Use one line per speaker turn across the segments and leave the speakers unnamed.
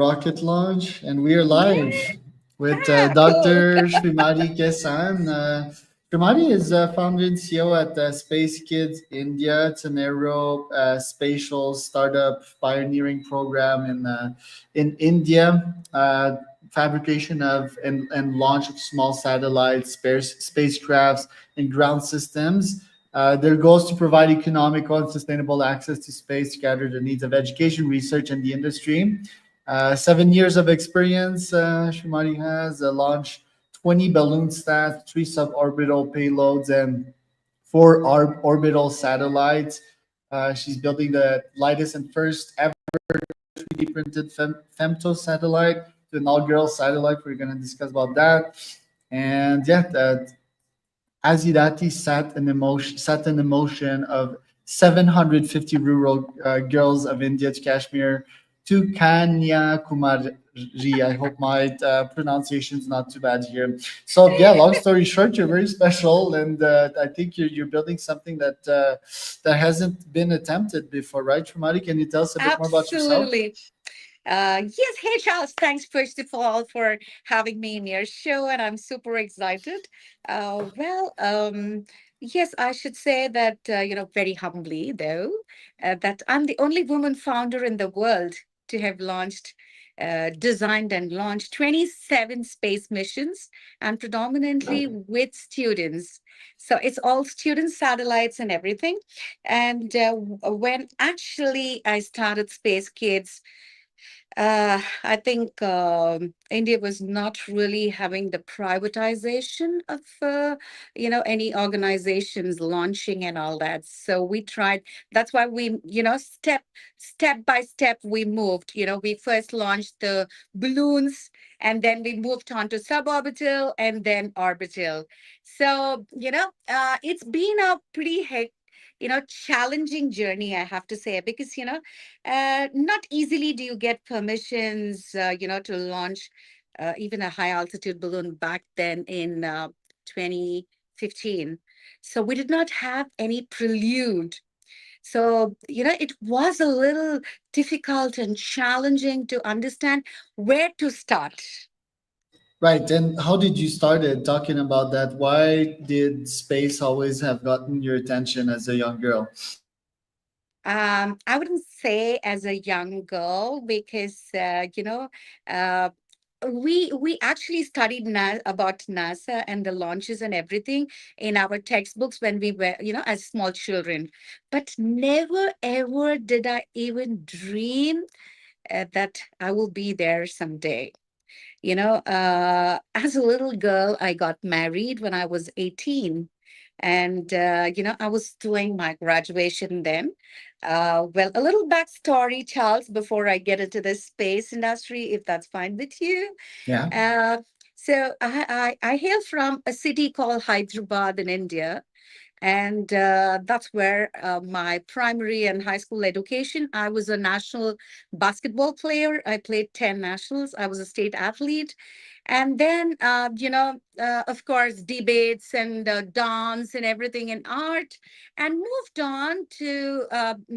rocket launch, and we are live
Yeah,
with
cool.
Dr. Srimathy Kesan. Srimathy is founder and CEO at Space Kids India. It's an aerospatial startup pioneering program in India. Fabrication of and launch of small satellites, spacecrafts, and ground systems. Their goal is to provide economical and sustainable access to space to gather the needs of education, research, and the industry. 7 years of experience, Shumari has launched 20 balloon stats, three suborbital payloads, and four orbital satellites. She's building the lightest and first ever 3D printed femto satellite, the inaugural satellite. We're going to discuss about that. And yeah, Azirati set an emotion of 750 rural girls of India to Kashmir to Kanyakumari. I hope my pronunciation is not too bad here. So yeah, long story short, you're very special, and I think you're building something that hasn't been attempted before, right, Tramati? Can you tell us a bit more about yourself?
Absolutely. Yes, hey Charles, thanks first of all for having me in your show, and I'm super excited. Yes, I should say that, very humbly though, that I'm the only woman founder in the world to have designed and launched 27 space missions, and predominantly with students. So it's all student satellites and everything. And when actually I started Space Kids, I think India was not really having the privatization of, any organizations launching and all that. So we tried. That's why we, step by step, we moved. We first launched the balloons, and then we moved on to suborbital and then orbital. So, it's been a pretty challenging journey, I have to say, because not easily do you get permissions, to launch even a high altitude balloon back then in 2015. So we did not have any prelude. So, it was a little difficult and challenging to understand where to start.
Right. And how did you start it talking about that? Why did space always have gotten your attention as a young girl?
I wouldn't say as a young girl because uh, we actually studied about NASA and the launches and everything in our textbooks when we were as small children, but never ever did I even dream that I will be there someday. As a little girl, I got married when I was 18. And, I was doing my graduation then. A little backstory, Charles, before I get into the space industry, if that's fine with you.
Yeah.
Uh, so I hail from a city called Hyderabad in India, and that's where my primary and high school education. I was a national basketball player. I played 10 nationals. I was a state athlete. And then, of course, debates and dance and everything in art, and moved on to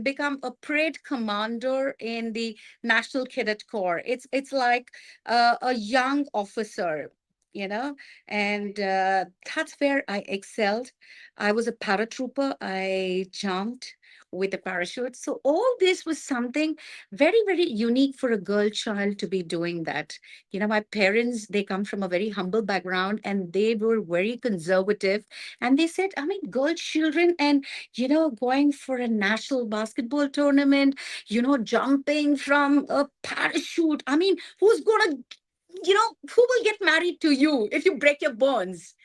become a parade commander in the National Cadet Corps. It's like a young officer, you know, and that's where I excelled. I was a paratrooper. I jumped with a parachute. So all this was something very, very unique for a girl child to be doing that. My parents, they come from a very humble background, and they were very conservative. And they said, I mean, girl children and, going for a national basketball tournament, jumping from a parachute. I mean, who will get married to you if you break your bones?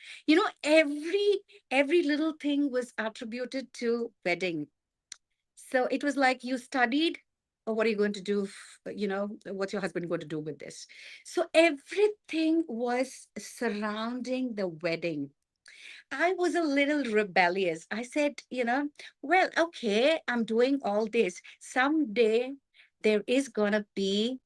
Every little thing was attributed to wedding. So it was like, you studied, or what are you going to do? What's your husband going to do with this? So everything was surrounding the wedding. I was a little rebellious. I said, well, okay, I'm doing all this. Someday there is going to be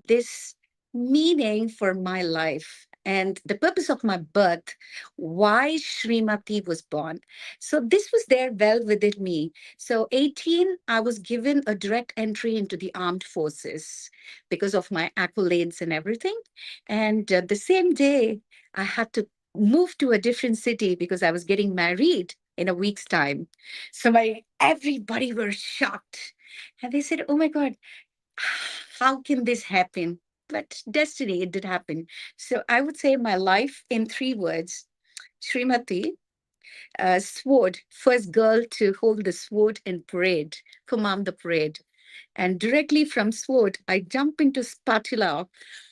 this meaning for my life. and the purpose of my birth, why Srimathy was born. So this was there well within me. So 18, I was given a direct entry into the armed forces because of my accolades and everything. And the same day, I had to move to a different city because I was getting married in a week's time. So my everybody were shocked. And they said, "Oh my God, how can this happen?" But destiny, it did happen. So I would say my life in three words: Srimati, sword, first girl to hold the sword in parade, command the parade. And directly from sword, I jump into spatula,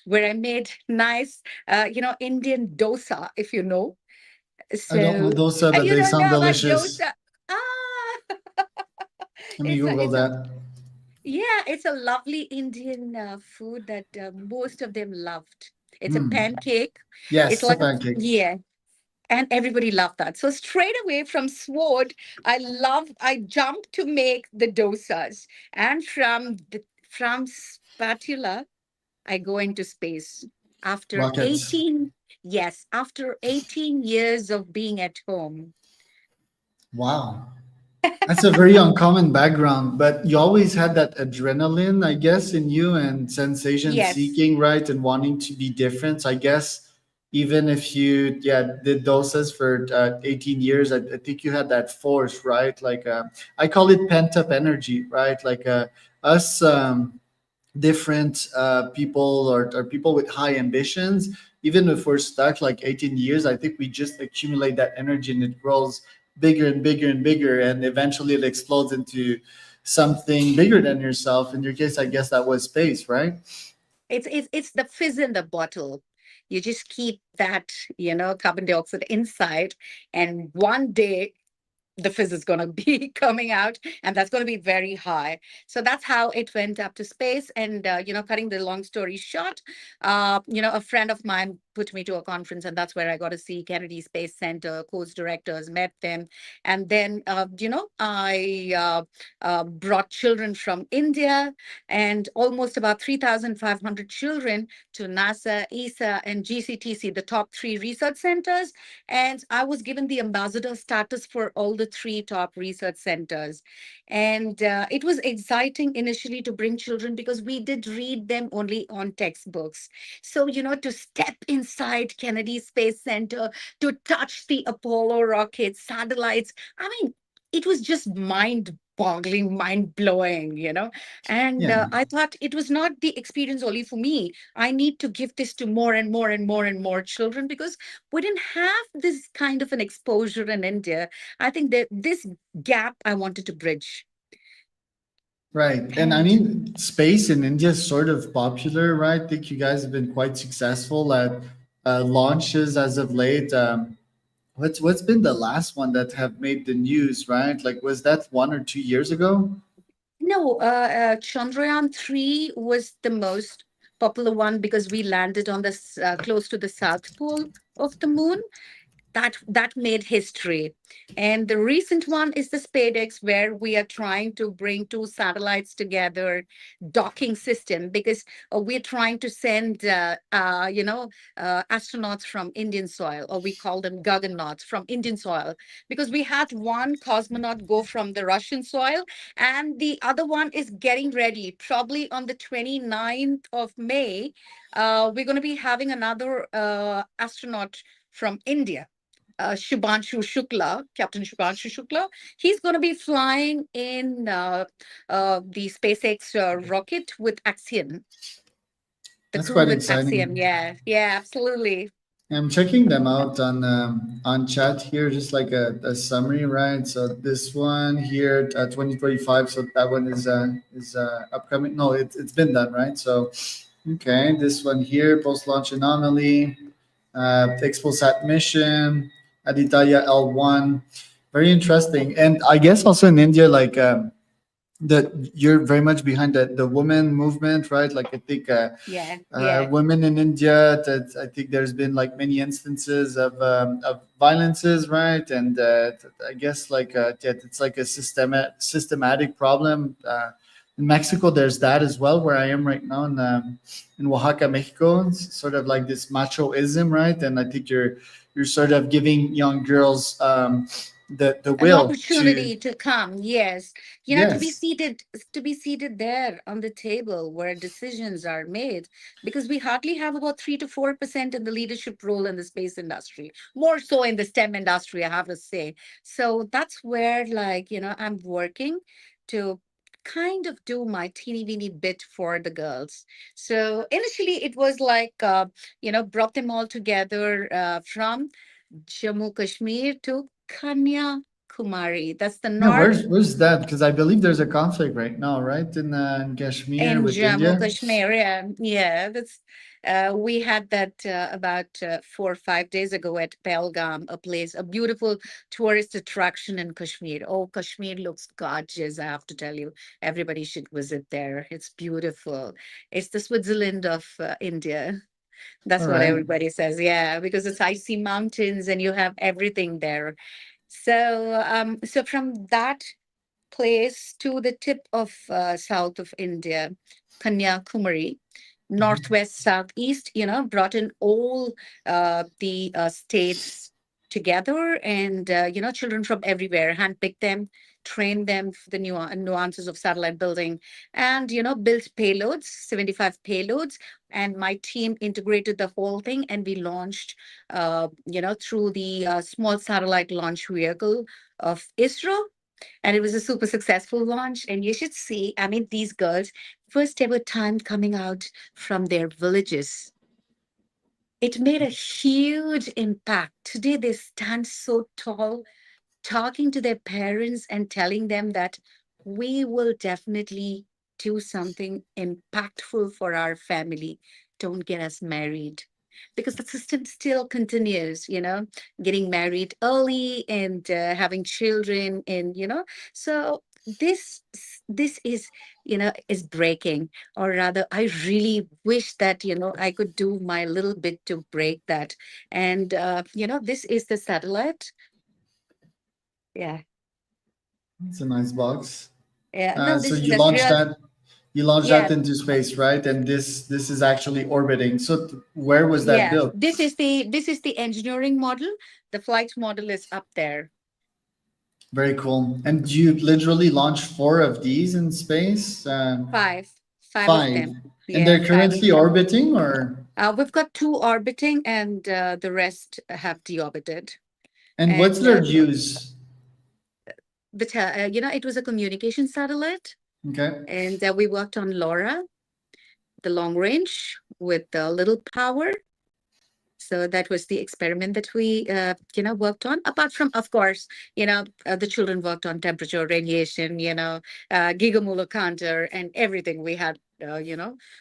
where I made nice, Indian dosa, if you know.
I don't know
So
those, but
you
they
don't
sound
know about
delicious.
dosa. Ah,
Let me Google
it's a
that.
yeah, it's a lovely Indian food that most of them loved. It's a
Hmm.
pancake. It's
Yes, it's a
like a
pancake.
yeah, and everybody loved that. So straight away from sword, I jumped to make the dosas, and from spatula, I go into space after
Rockets.
18. Yes, after 18 years of being at home.
Wow. That's a very uncommon background, but you always had that adrenaline, I guess, in you and sensation
Yes.
seeking, right? And wanting to be different. So I guess even if you, yeah, did doses for 18 years, I think you had that force, right? Like, I call it pent up energy, right? Like, us, different people, or people with high ambitions, even if we're stuck like 18 years, I think we just accumulate that energy and it grows bigger and bigger and bigger, and eventually it explodes into something bigger than yourself. In your case, I guess that was space, right?
It's the fizz in the bottle. You just keep that, carbon dioxide inside, and one day the fizz is going to be coming out, and that's going to be very high. So that's how it went up to space. And cutting the long story short, a friend of mine put me to a conference, and that's where I got to see Kennedy Space Center course directors, met them. And then I brought children from India, and almost about 3,500 children, to NASA, ESA, and GCTC, the top three research centers. And I was given the ambassador status for all the three top research centers. And it was exciting initially to bring children because we did read them only on textbooks. So, to step inside Kennedy Space Center, to touch the Apollo rockets, satellites, I mean, it was just mind boggling, mind blowing, And
Yeah.
I thought it was not the experience only for me. I need to give this to more and more and more and more children because we didn't have this kind of an exposure in India. I think that this gap I wanted to bridge.
Right. And I
And
mean, space in India is sort of popular, right? I think you guys have been quite successful at launches as of late. What's been the last one that have made the news, right? Like, was that 1 or 2 years ago?
no, Chandrayaan 3 was the most popular one because we landed on this close to the South Pole of the moon. That made history. And the recent one is the SpaceX, where we are trying to bring two satellites together, docking system, because we're trying to send astronauts from Indian soil, or we call them Gaganauts from Indian soil, because we had one cosmonaut go from the Russian soil, and the other one is getting ready. Probably on the 29th of May, we're going to be having another astronaut from India, Shubhanshu Shukla, Captain Shubhanshu Shukla. He's going to be flying in the SpaceX rocket with Axiom, the
That's
crew
quite
with Axiom.
exciting.
Yeah, yeah, absolutely.
I'm checking them out on chat here, just like a summary, right? So this one here, 2025. So that one is upcoming. No, it's been done, right? So okay, this one here, post launch anomaly, Exposat mission, Aditya L1. Very interesting, and I guess also in India, like. That you're very much behind the women movement, right? Like I think
Yeah, yeah.
women in India. That I think there's been like many instances of violences, right? And I guess like yeah, it's like a systematic problem. In Mexico, there's that as well, where I am right now in Oaxaca, Mexico. It's sort of like this machoism, right? And I think you're sort of giving young girls the
An
will to
opportunity to come, yes, to be
yes.
seated there on the table where decisions are made, because we hardly have about 3 to 4% in the leadership role in the space industry, more so in the STEM industry, I have to say. So that's where, like, I'm working to kind of do my teeny weeny bit for the girls. So initially it was like, brought them all together, from Jammu Kashmir to Kanyakumari. That's the
Yeah,
north
where's that? Because I believe there's a conflict right now, right, in Kashmir
in
with
Jammu
India.
Kashmir. Yeah, yeah. That's we had that about 4 or 5 days ago at Pelgam, a beautiful tourist attraction in Kashmir. Oh, Kashmir looks gorgeous. I have to tell you, everybody should visit there. It's beautiful. It's the Switzerland of India.
All
That's what
right.
everybody says. Yeah, because it's icy mountains and you have everything there. So from that place to the tip of south of India, Kanyakumari,
Mhm.
northwest, southeast, brought in all the states together, and children from everywhere, handpicked them, trained them for the nuances of satellite building, and built payloads, 75 payloads, and my team integrated the whole thing, and we launched, through the small satellite launch vehicle of ISRO, and it was a super successful launch. And you should see, I mean, these girls, first ever time coming out from their villages. It made a huge impact. Today, they stand so tall, talking to their parents and telling them that we will definitely do something impactful for our family. Don't get us married. Because the system still continues, getting married early and having children, and so this is breaking, or rather, I really wish that I could do my little bit to break that. And this is the satellite. Yeah.
It's a nice box.
Yeah, no,
So
this is
you
a
launched
real.
that. You launched
Yeah,
that into space, right? And this is actually orbiting. So where was that
yeah.
built?
This is the engineering model. The flight model is up there.
Very cool. And you literally launched four of these in space.
Five of
Five,
them.
and
Yeah,
they're
five of
currently
them.
orbiting, or
We've got two orbiting, and the rest have deorbited.
and what's
And
their use?
it was a communication satellite,
Okay.
and we worked on LoRa, the long range with the little power. So that was the experiment that we, worked on. Apart from, of course, the children worked on temperature, radiation, gigamolar counter, and everything we had,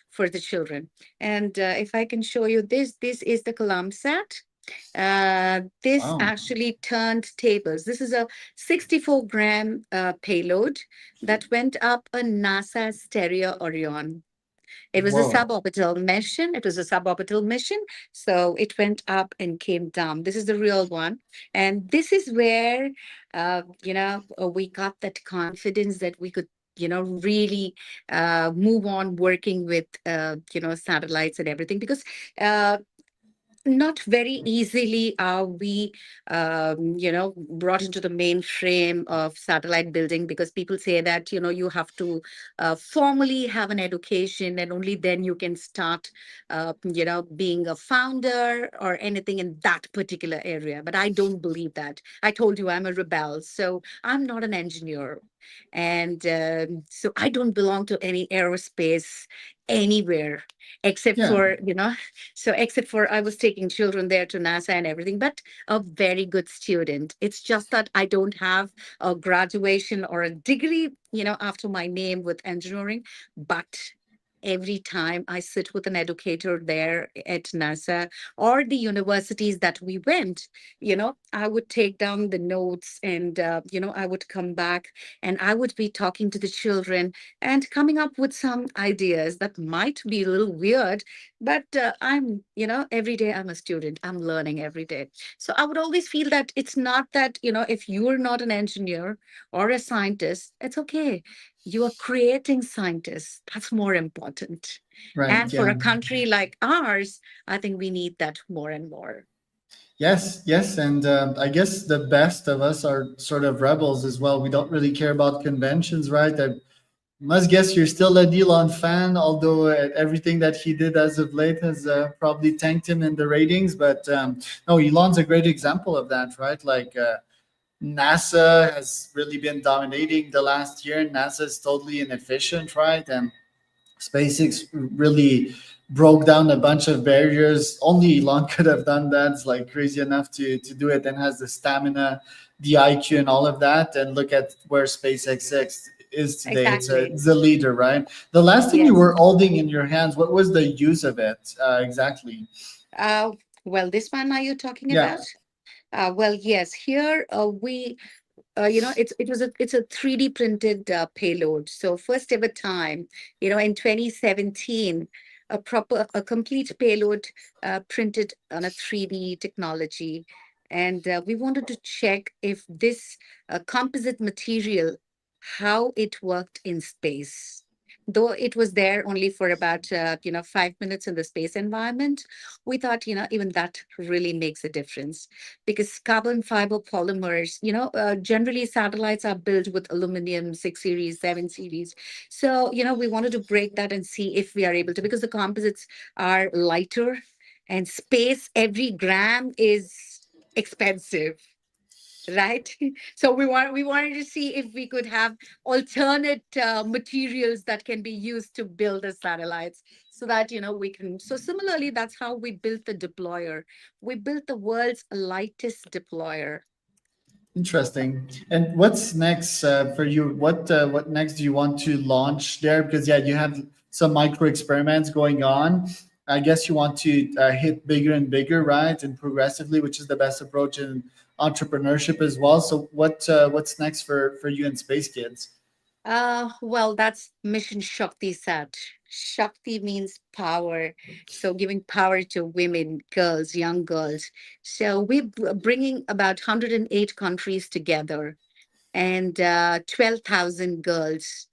for the children. And if I can show you this is the Kalamsat. This
Wow.
actually turned tables. This is a 64-gram payload that went up a NASA Stereo Orion. It was a
Whoa.
suborbital mission. It was a suborbital mission. So it went up and came down. This is the real one. And this is where, we got that confidence that we could, really move on working with, satellites and everything. Because uh, not very easily are we brought into the mainframe of satellite building, because people say that you have to formally have an education, and only then you can start being a founder or anything in that particular area. But I don't believe that. I told you I'm a rebel, so I'm not an engineer, and so I don't belong to any aerospace anywhere, except
Yeah.
for except for I was taking children there to NASA and everything, but a very good student. It's just that I don't have a graduation or a degree, after my name with engineering. But every time I sit with an educator there at NASA or the universities that we went, I would take down the notes, and, I would come back and I would be talking to the children and coming up with some ideas that might be a little weird, but every day I'm a student, I'm learning every day. So I would always feel that it's not that, if you're not an engineer or a scientist, it's okay. You are creating scientists. That's more important.
Right.
And for
Yeah.
a country like ours, I think we need that more and more.
Yes, yes, and I guess the best of us are sort of rebels as well. We don't really care about conventions, right? I must guess you're still an Elon fan, although everything that he did as of late has probably tanked him in the ratings. But no, Elon's a great example of that, right? Like NASA has really been dominating the last year. NASA is totally inefficient, right? And SpaceX really broke down a bunch of barriers. Only Elon could have done that. It's like crazy enough to do it and has the stamina, the IQ, and all of that. And look at where SpaceX is today.
Exactly.
It's a leader, right? The last thing you
Yes.
were holding in your hands, what was the use of it exactly?
Uh, well, this one are you talking
Yeah.
about? Well, yes. Here we it's a 3D printed payload. So first ever time, in 2017, a complete payload printed on a 3D technology, and we wanted to check if this composite material, how it worked in space. Though it was there only for about 5 minutes in the space environment, we thought even that really makes a difference, because carbon fiber polymers, generally satellites are built with aluminum 6 series, 7 series. So, we wanted to break that and see if we are able to, because the composites are lighter, and space, every gram is expensive. Right. So we wanted to see if we could have alternate materials that can be used to build the satellites, so that we can. So similarly, that's how we built the deployer. We built the world's lightest deployer.
Interesting. And what's next for you? What next do you want to launch there? Because yeah, you have some micro experiments going on. I guess you want to hit bigger and bigger, right? And progressively, which is the best approach in entrepreneurship as well. So what's next for you and Space Kids?
Well, that's Mission Shakti Sat. Shakti means power. So giving power to women, girls, young girls. So we're bringing about 108 countries together, and 12,000 girls.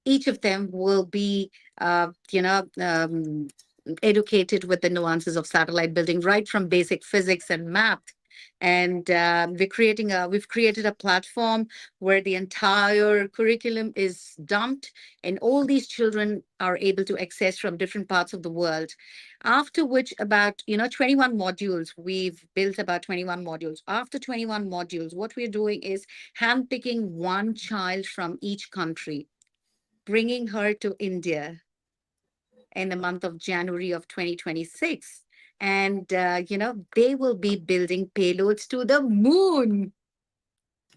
Each of them will be, educated with the nuances of satellite building, right from basic physics and math. And we've created a platform where the entire curriculum is dumped, and all these children are able to access from different parts of the world. After which, about 21 modules, we've built about 21 modules. After 21 modules, what we're doing is handpicking one child from each country, bringing her to India in the month of January of 2026. And, they will be building payloads to the moon.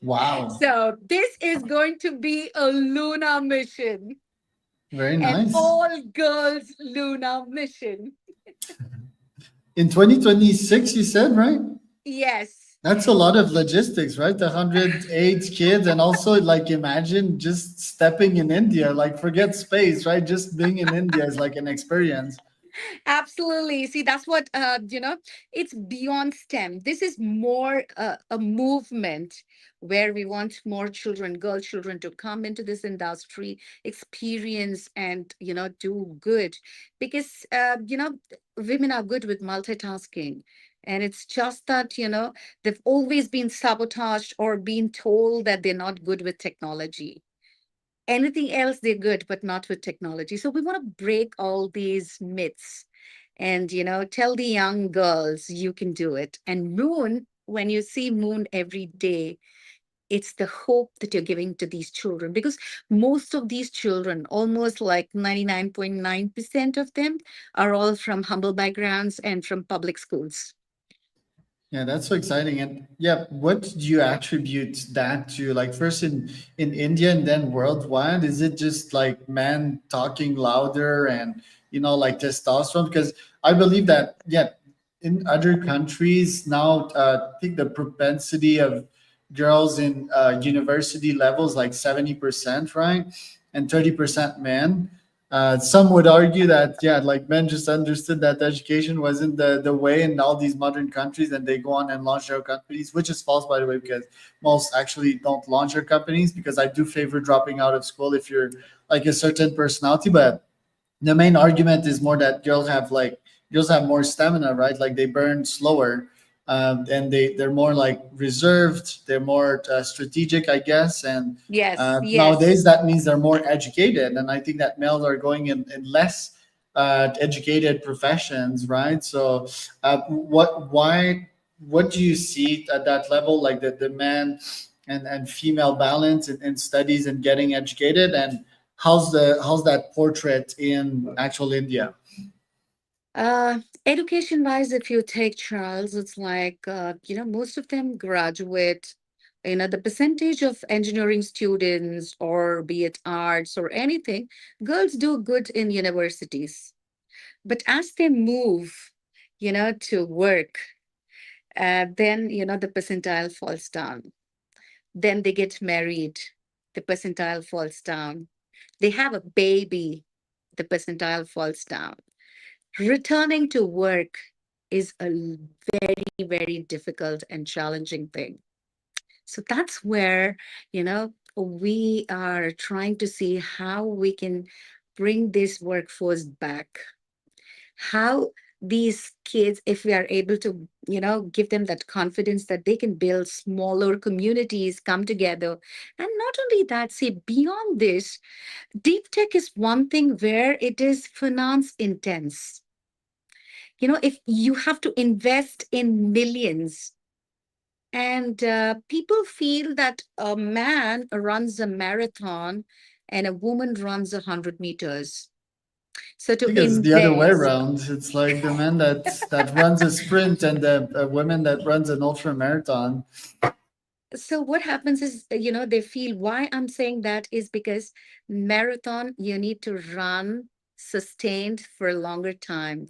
Wow,
So this is going to be a lunar mission,
very
an
nice.
all girls lunar mission.
In 2026, you said, right?
Yes.
That's a lot of logistics, right? 108 kids, and also like imagine just stepping in India. Like forget space, right? Just being in India is like an experience.
Absolutely. See, that's what, it's beyond STEM. This is more a movement where we want more children, girl children, to come into this industry, experience, and, do good. Because, women are good with multitasking. And it's just that, they've always been sabotaged or been told that they're not good with technology. Anything else they're good, but not with technology. So we want to break all these myths, and tell the young girls you can do it. And moon, when you see moon every day, it's the hope that you're giving to these children, because most of these children, almost like 99.9% of them, are all from humble backgrounds and from public schools.
Yeah, that's so exciting. And yeah, what do you attribute that to? Like first in India and then worldwide? Is it just like men talking louder and like testosterone? Because I believe that yeah, in other countries now, I think the propensity of girls in university levels like 70%, right, and 30% men. Some would argue that, yeah, like men just understood that education wasn't the way in all these modern countries, and they go on and launch their companies, which is false, by the way, because most actually don't launch their companies. Because I do favor dropping out of school if you're like a certain personality, but the main argument is more that girls have more stamina, right? Like they burn slower, and they're more like reserved. They're more strategic, I guess. And
Yes, yes.
nowadays that means they're more educated. And I think that males are going in less educated professions, right? So, what do you see at that level, like the man and female balance in studies and getting educated, and how's that portrait in actual India?
Education wise, if you take Charles, it's like, most of them graduate. The percentage of engineering students, or be it arts or anything, girls do good in universities. But as they move, to work, then, the percentile falls down. Then they get married, the percentile falls down. They have a baby, the percentile falls down. Returning to work is a very, very difficult and challenging thing. So that's where, we are trying to see how we can bring this workforce back. How these kids, if we are able to, give them that confidence that they can build smaller communities, come together. And not only that, see, beyond this, deep tech is one thing where it is finance intense. If you have to invest in millions, and people feel that a man runs a marathon and a woman runs 100 meters. So
I
to
think it's the other way
invest,
around. It's like the man that runs a sprint and the women that runs an ultra marathon.
so what happens is, they feel, why I'm saying that is because marathon, you need to run sustained for a longer time.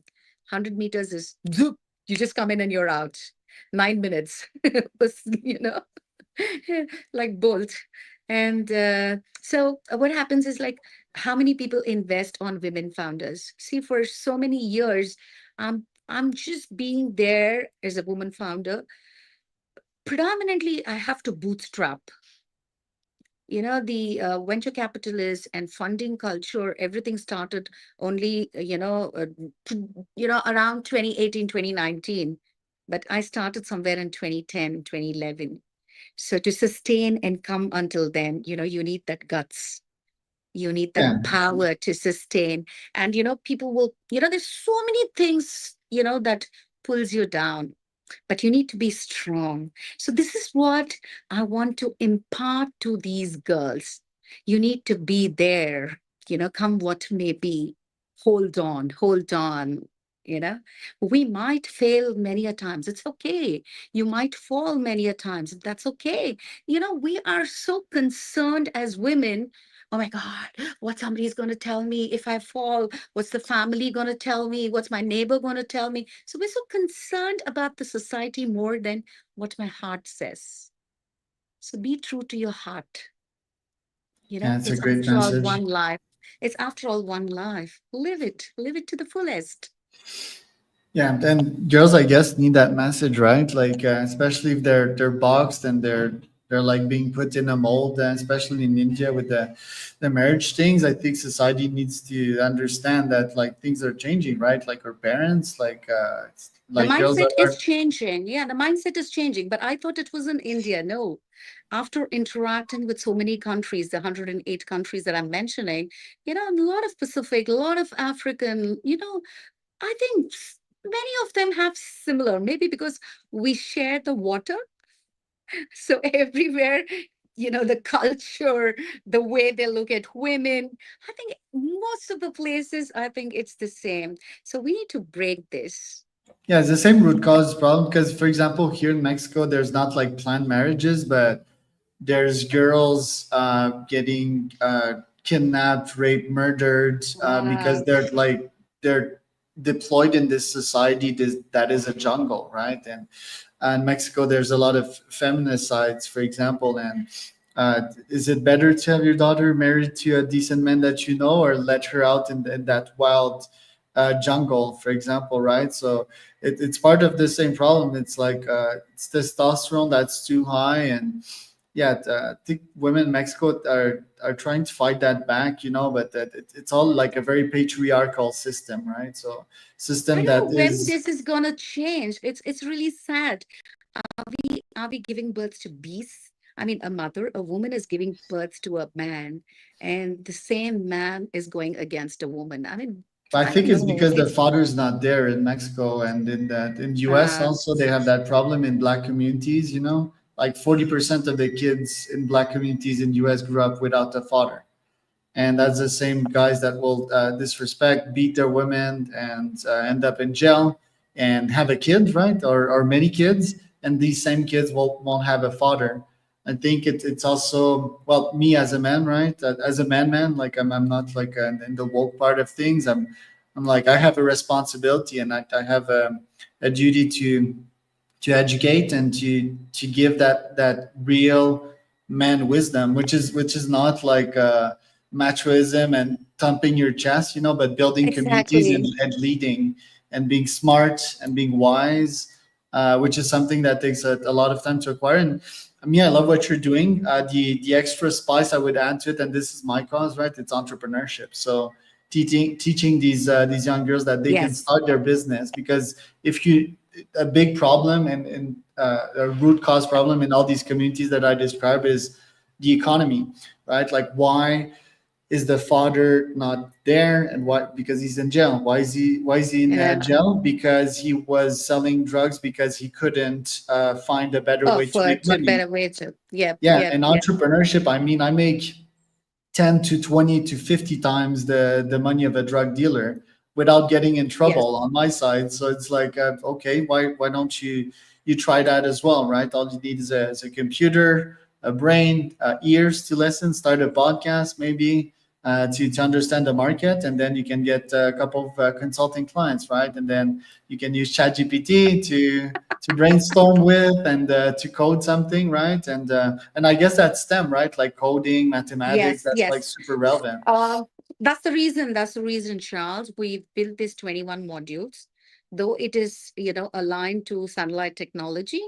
100 meters is zoop, you just come in and you're out. 9 minutes. you know like Bolt. And so what happens is, like, how many people invest on women founders? See, for so many years, I'm just being there as a woman founder. Predominantly, I have to bootstrap. The venture capitalist and funding culture, everything started only, around 2018, 2019. But I started somewhere in 2010, 2011. So to sustain and come until then, you need that guts. You need that
Yeah,
power to sustain. And, people will, there's so many things, that pulls you down, but you need to be strong. So this is what I want to impart to these girls. You need to be there, come what may be. Hold on, hold on. We might fail many a times. It's okay. You might fall many a times. That's okay. We are so concerned as women. Oh my God, what somebody's going to tell me if I fall? What's the family going to tell me? What's my neighbor going to tell me? So we're so concerned about the society more than what my heart says. So be true to your heart.
yeah, it's a
It's
great
after all
message.
one life. It's after all one life. Live it to the fullest.
Yeah, and girls, I guess, need that message, right? Like, especially if they're boxed and they're like being put in a mold, especially in India with the marriage things. I think society needs to understand that like things are changing, right? Like our parents,
The
like girls
mindset is
are.
changing. Yeah, the mindset is changing. But I thought it was in India. No. After interacting with so many countries, the 108 countries that I'm mentioning, a lot of Pacific, a lot of African, I think many of them have similar, maybe because we share the water. So everywhere, the culture, the way they look at women, I think most of the places, I think it's the same. So we need to break this.
Yeah, it's the same root cause problem because, for example, here in Mexico, there's not like planned marriages, but there's girls getting kidnapped, raped, murdered because
Wow.
they're deployed in this society that is a jungle, right? And Mexico, there's a lot of feminist sites, for example, and Is it better to have your daughter married to a decent man that you know, or let her out in that wild jungle, for example, right? So it's part of the same problem. It's like it's testosterone that's too high, and yeah, I think women in Mexico are trying to fight that back, but it's all like a very patriarchal system, right? So
I
system
don't
that
know when
is.
this is gonna change. It's really sad. Are we giving birth to beasts? I mean, a woman is giving birth to a man, and the same man is going against a woman. I mean,
I
I
think
don't
it's
know.
because the
It's
father's not there in Mexico, and in US
uh,
also they have that problem in black communities. Like 40% of the kids in black communities in US grew up without a father, and that's the same guys that will disrespect, beat their women, and end up in jail and have a kid, right? Or many kids, and these same kids won't have a father. I think it's also, well, me as a man, right? As a man, like I'm not like in the woke part of things. I'm like I have a responsibility, and I have a duty to educate and to give that real man wisdom, which is not like machoism and thumping your chest, but building communities and,
exactly.
and leading and being smart and being wise, which is something that takes a lot of time to acquire. And yeah, I love what you're doing. The extra spice I would add to it, and this is my cause, right? It's entrepreneurship. So teaching these young girls that they can
Yes,
start their business, because if you a big problem and a root cause problem in all these communities that I describe is the economy, right? Like, why is the father not there, and why? Because he's in jail. Why is he in
yeah.
jail? Because he was selling drugs because he couldn't find a better way to
For
make
to
money.
better way to. Yep,
Yeah,
yep,
and
yep.
entrepreneurship, I mean, I make 10 to 20 to 50 times the money of a drug dealer without getting in
Yes,
trouble on my side. So it's like, okay, why don't you try that as well, right? All you need is a computer, a brain, ears to listen, start a podcast maybe, to understand the market, and then you can get a couple of consulting clients, right? And then you can use ChatGPT to brainstorm with, and to code something, right? And I guess that's STEM, right? Like coding, mathematics,
yes,
that's like
yes.
super relevant.
Uh, that's the reason. That's the reason, Charles. We've built this 21 modules. Though it is, aligned to satellite technology,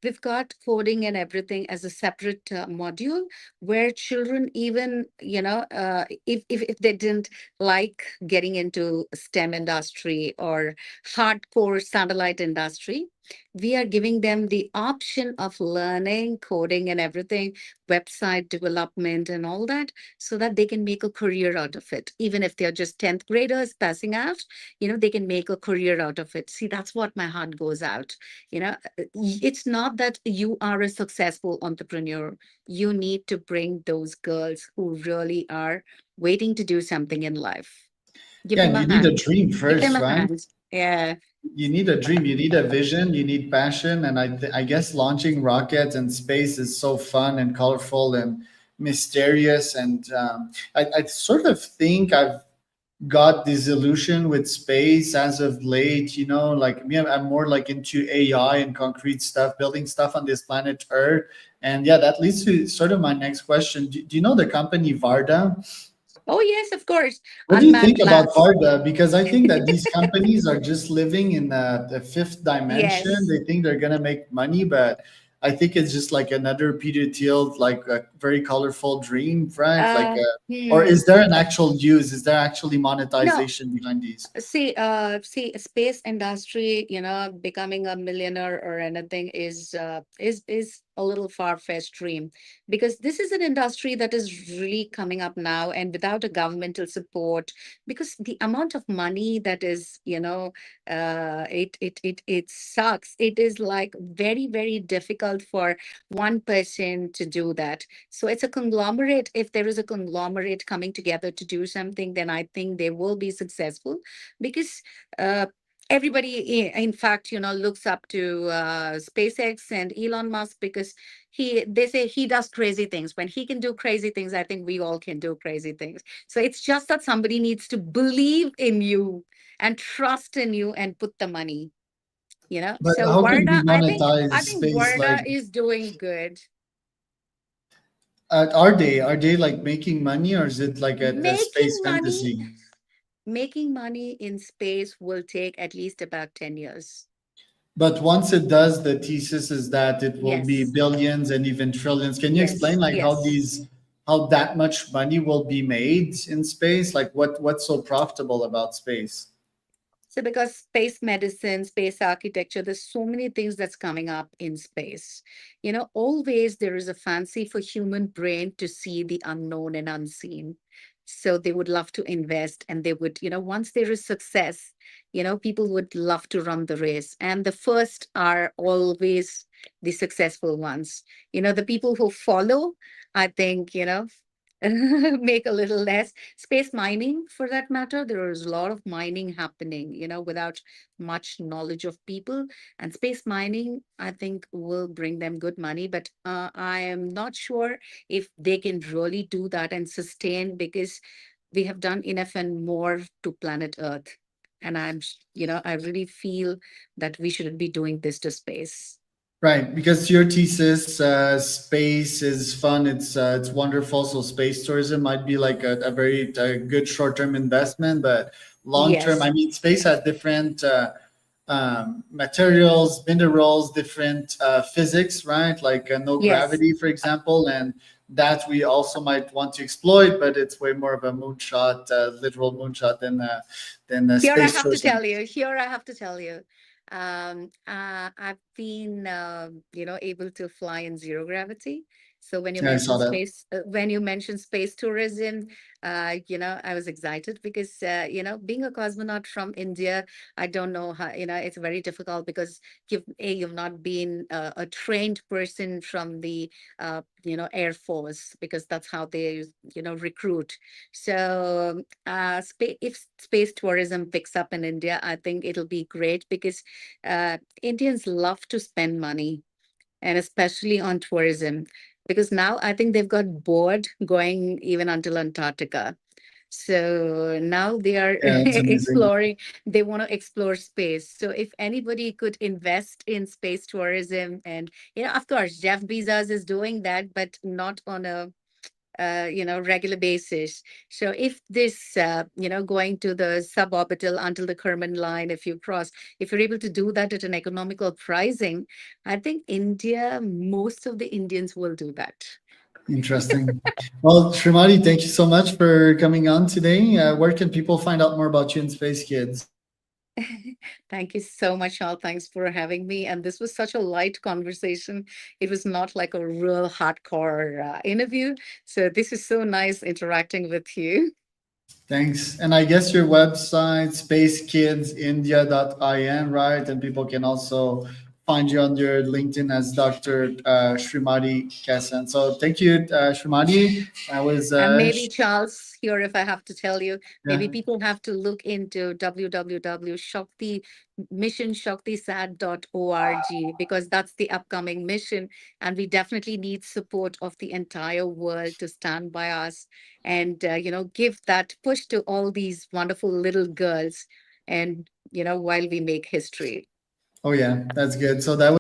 we've got coding and everything as a separate module where children, even, if they didn't like getting into STEM industry or hardcore satellite industry, we are giving them the option of learning coding and everything, website development and all that, so that they can make a career out of it. Even if they're just 10th graders passing out, they can make a career out of it. See, that's what my heart goes out. It's not that you are a successful entrepreneur. You need to bring those girls who really are waiting to do something in life. Give
Yeah,
them
and
a
you need a
hand.
dream
Give them
first,
a
right?
hand. Yeah.
You need a dream, you need a vision, you need passion, and I guess launching rockets in space is so fun and colorful and mysterious. And I sort of think I've got disillusion with space as of late. Like me, I'm more like into AI and concrete stuff, building stuff on this planet Earth. And yeah, that leads to sort of my next question. Do you know the company Varda?
Oh, yes, of course.
What do you think
Unmanned
about
labs.
Varda? Because I think that these companies are just living in the fifth dimension.
Yes.
They think they're gonna make money, but I think it's just like another Peter Thiel, like a very colorful dream, right? Like,
Uh,
or
hmm.
is there an actual use? Is there actually
No,
monetization behind these?
see, space industry, becoming a millionaire or anything is a little far-fetched dream, because this is an industry that is really coming up now, and without a governmental support, because the amount of money that is, it sucks. It is like very, very difficult for one person to do that. So it's a conglomerate. If there is a conglomerate coming together to do something, then I think they will be successful, because uh, everybody, in fact, looks up to SpaceX and Elon Musk, because they say he does crazy things. When he can do crazy things, I think we all can do crazy things. So it's just that somebody needs to believe in you and trust in you and put the money.
But
So
how can we
Varda, I think
monetize
I think
space? Like,
Varda is doing good.
Are they like making money, or is it like a
Making
space
money,
fantasy?
making money in space will take at least about 10 years.
But once it does, the thesis is that it will be
Yes,
billions and even trillions. Can you explain
yes,
like
yes.
how that much money will be made in space? Like what's so profitable about space?
So because space medicine, space architecture, there's so many things that's coming up in space. Always there is a fancy for human brain to see the unknown and unseen. So they would love to invest, and they would, once there is success, people would love to run the race. And the first are always the successful ones. The people who follow, I think, make a little less. Space mining, for that matter, there is a lot of mining happening, without much knowledge of people. And space mining, I think, will bring them good money. But I am not sure if they can really do that and sustain, because we have done enough and more to planet Earth. And I really feel that we shouldn't be doing this to space.
Right, because your thesis, space is fun. It's wonderful. So space tourism might be like a very good short term investment, but long term, I
Yes,
mean, space has different materials, minerals, different physics, right? Like no
yes.
gravity, for example, and that we also might want to exploit, but it's way more of a moonshot, literal moonshot than
Here I
space
have to
tourism.
tell you, here I have to tell you, I've been, able to fly in zero gravity. So
Yeah, I saw that.
when you mentioned space tourism, I was excited because, being a cosmonaut from India, I don't know how, it's very difficult because you've not been a trained person from the, Air Force, because that's how they, recruit. So if space tourism picks up in India, I think it'll be great, because Indians love to spend money, and especially on tourism, because now I think they've got bored going even until Antarctica. So now they are
Yeah, it's amazing.
exploring, they want to explore space. So if anybody could invest in space tourism, and, of course, Jeff Bezos is doing that, but not on a regular basis. So if this, going to the suborbital until the Kerman line, if you're able to do that at an economical pricing, I think most of the Indians will do that.
Interesting. Well, Srimati, thank you so much for coming on today. Where can people find out more about you and Space Kids?
Thank you so much, Al. Thanks for having me. And this was such a light conversation. It was not like a real hardcore interview. So this is so nice interacting with you.
Thanks. And I guess your website, spacekidsindia.in, right? And people can also find you on your LinkedIn as Dr. Srimati Kesan. So thank you, Srimati. I was,
And maybe, Charles, here, if I have to tell you, maybe
yeah.
people have to look into www.shakti missionshaktisat.org, because that's the upcoming mission. And we definitely need support of the entire world to stand by us, and, give that push to all these wonderful little girls. And, while we make history.
Oh, yeah, that's good. So that